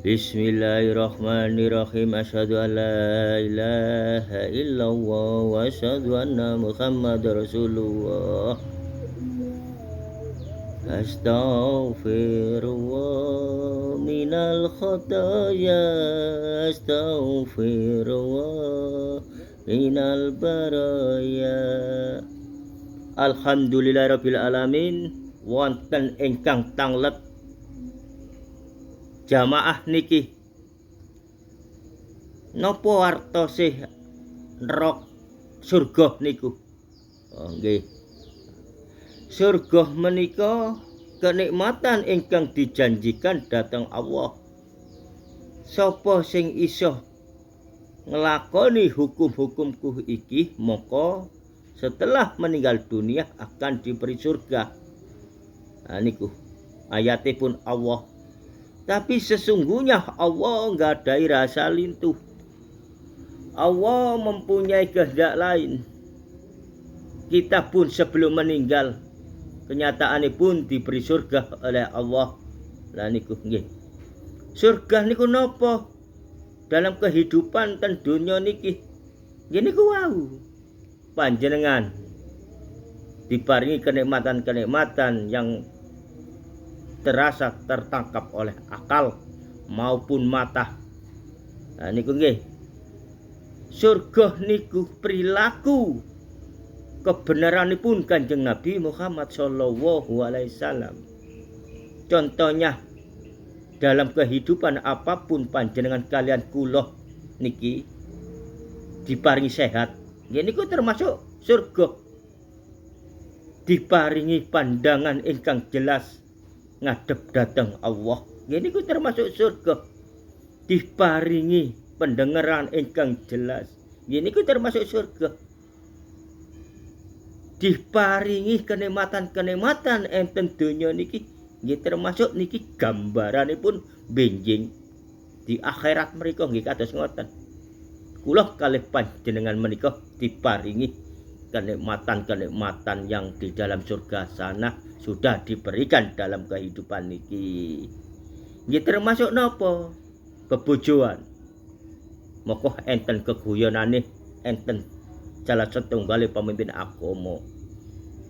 Bismillahirrahmanirrahim. Asyhadu an la ilaha illallah wa asyhadu anna Muhammadar Rasulullah. Astaghfirullah minal khotaya, astaghfirullah minal baraya. Alhamdulillahirabbil alamin. Wonten ingkang tanglet jamaah niki napa artosih neraka surga niku? Oh nggih. Surga menika kenikmatan ingkang dijanjikan dhateng Allah. Sapa sing iso nglakoni hukum-hukumku iki, maka setelah meninggal dunia akan diberi surga. Nah niku ayatipun Allah. Tapi sesungguhnya Allah nggadahi rasa lintuh. Allah mempunyai kehendak lain. Kita pun sebelum meninggal, kenyataannya pun diberi surga oleh Allah. Lah niku nggih. Surga niku napa? Dalam kehidupan ten donya niki. Nggih niku wau. Panjenengan diparingi kenikmatan-kenikmatan yang terasa tertangkap oleh akal maupun mata. Nah niku nggih. Surga niku perilaku kebenaranipun Kanjeng Nabi Muhammad sallallahu alaihi wasallam. Contohnya dalam kehidupan apapun panjenengan kalian kula niki diparingi sehat. Nggih niku termasuk surga. Diparingi pandangan ingkang jelas ngadep dateng Allah. Ini ku termasuk surga. Diparingi pendengaran ingkang jelas. Ini ku termasuk surga. Diparingi kenikmatan-kenikmatan enten donya niki. Nggih termasuk niki gambaranipun benjing di akhirat mereka nggih kados ngoten. Kula kalih panjenengan menika diparingi kenikmatan-kenikmatan yang di dalam surga sana sudah diberikan dalam kehidupan niki. Nggih termasuk napa? Bebojoan. Moko enten keguyonane, enten salah setunggal pemimpin agama.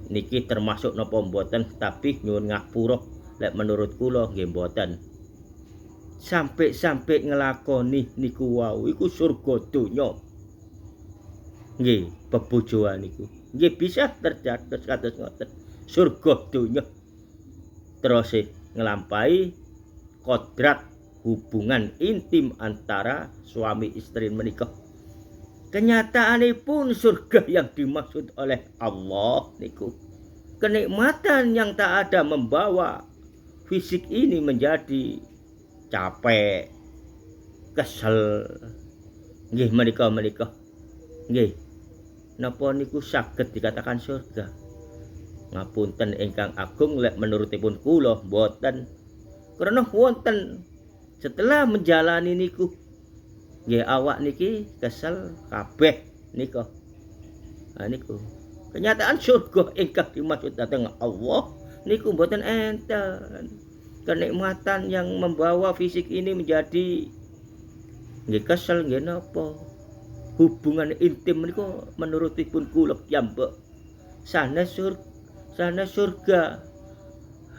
Niki termasuk napa mboten, tapi nyuwun ngapura lek menurut kula nggih mboten. Sampai ngelakoni niku wau iku surga donya. Nggih, bebojoan niku. Nggih bisa terjadi kados ngoten. Surga donya terus nglampahi kodrat hubungan intim antara suami istri menika. Kenyataanipun surga yang dimaksud oleh Allah niku kenikmatan yang tak ada membawa fisik ini menjadi capek, kesel. Nggih menika. Nggih. Napa niku saged dikatakan surga? Ngapunten ingkang agung lek menurutipun kula mboten. Karena wonten setelah menjalani niku nggih awak niki kesel kabeh nika. Nah niku. Kenyataan surga ingkang dimaksud dhateng Allah niku mboten enten. Kenikmatan yang membawa fisik ini menjadi nggih kesel nggih napa? Hubungan intim niku menurutipun kula piyambak sanes surga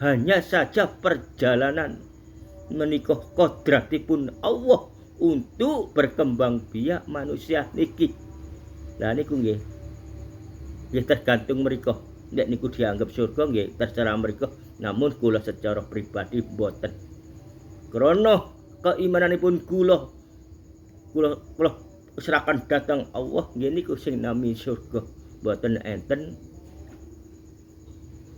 hanya saja perjalanan menika kodratipun Allah untuk berkembang biak manusia niki. Nah niku nggih. Nggih tergantung mereka. Nek niku dianggap surga nggih terserah mereka. Namun kula secara pribadi mboten. Krana keimananipun kula serahkan datang Allah nggih niku sing nami surga. Mboten enten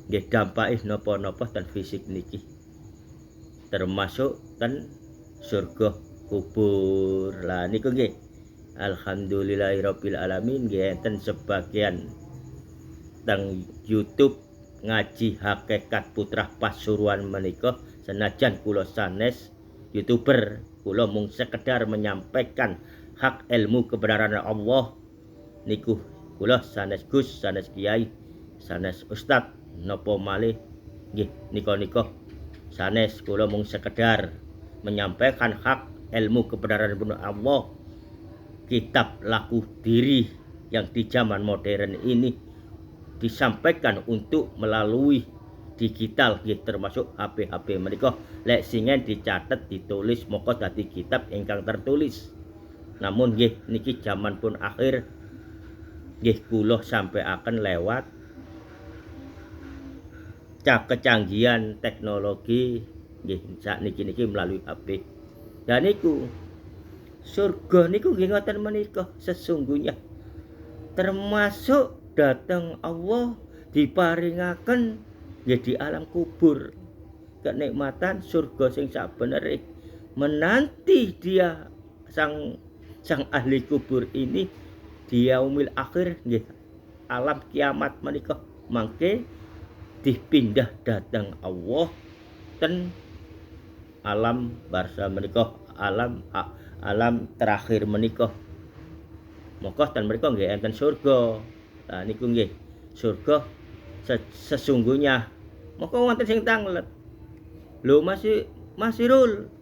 nggih dampake napa-napa ten fisik niki. Termasuk ten surga kubur. Lah niku nggih. Alhamdulillahirabbil alamin nggih enten sebagian teng YouTube ngaji hakikat Putra Pasuruan menika senajan kula sanes YouTuber, kula mung sekedar menyampaikan hak ilmu kebenaran Allah niku kula sanes Gus, sanes Kiai, sanes Ustad napa malih nggih nika sanes kula mung sekedar menyampaikan hak ilmu kebenaran pun Allah, kitab laku diri yang di zaman modern ini disampaikan untuk melalui digital, termasuk HP-HP mereka lek singen dicatat ditulis moko dadi kitab ingkang tertulis. Namun nggih niki zaman pun akhir nggih kula sampaiaken lewat kecanggihan teknologi nggih sakniki melalui HP. Dan niku surga niku nggih ngoten menika sesungguhnya termasuk datang Allah diparingaken nggih di alam kubur kenikmatan surga sing sabenere menanti dia sang ahli kubur ini di yaumil akhir nggih alam kiamat menika mangke dipindah datang Allah ten alam barsa menika alam terakhir menika maka ten mereka nggih enten surga. Nah niku nggih surga sesungguhnya maka wonten sing tanglet lho Mas Irul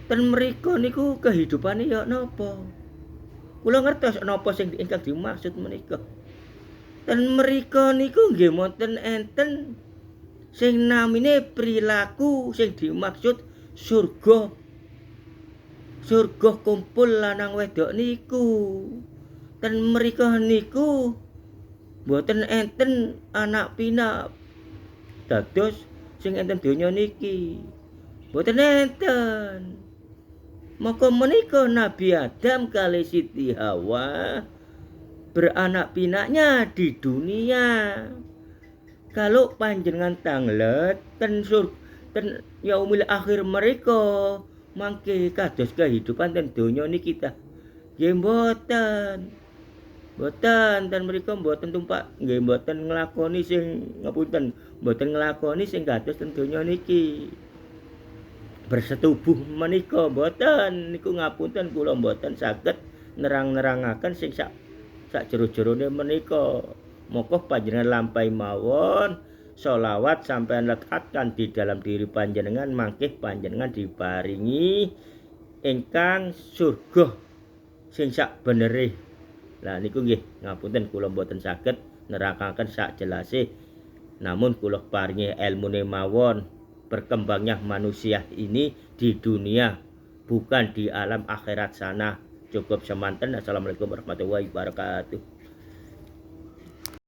ten mriku niku kehidupane ya napa kula ngertos napa sing ingkang dimaksud menika. Ten mriku niku nggih wonten enten sing namine perilaku sing dimaksud surga kumpul lanang wedok niku. Ten mriku niku mboten enten anak pinak dados sing enten donya niki mboten enten. Maka menika Nabi Adam kali Siti Hawa beranak pinaknya di dunia. Kalau panjenengan tanglet ten yaumil akhir mereka mangke kados kehidupan ten donya niki ta. Nggih mboten. Mboten ten mereka mboten tumpak nggih mboten nglakoni sing ngapunten, mboten nglakoni sing kados ten donya niki. Bersetubuh menika mboten niku ngapunten kula mboten saged nerang-nerangaken sing sak jero-jerone menika. Moko panjenengan lampahi mawon sholawat sampeyan lekatkan di dalam diri panjenengan mangke panjenengan diparingi ingkang surga sing sak benere. Lah niku nggih ngapunten kula mboten saged nerangkaken sak jelase. Namun kula paringi ilmune mawon berkembangnya manusia ini di dunia bukan di alam akhirat sana. Cukup semanten. Assalamualaikum warahmatullahi wabarakatuh.